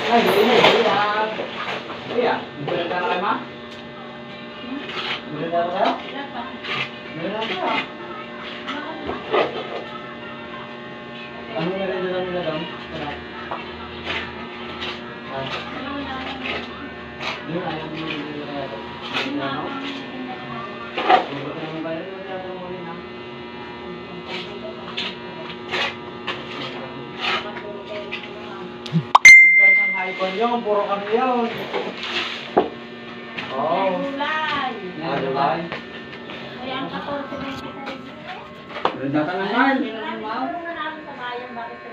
Ay, iya. Iya, bener na kayo, ma? Bener na kayo? Bener na kayo. Ano na rin lang nila doon? Yun, ayaw mo nila kayo. Yun na, no? Huwag na naman ba rin? Huwag na naman muli na. Ipon yun, puro kami yun. Oo. July. July. Kaya ang 14 na yung Data ng Marl. Marl.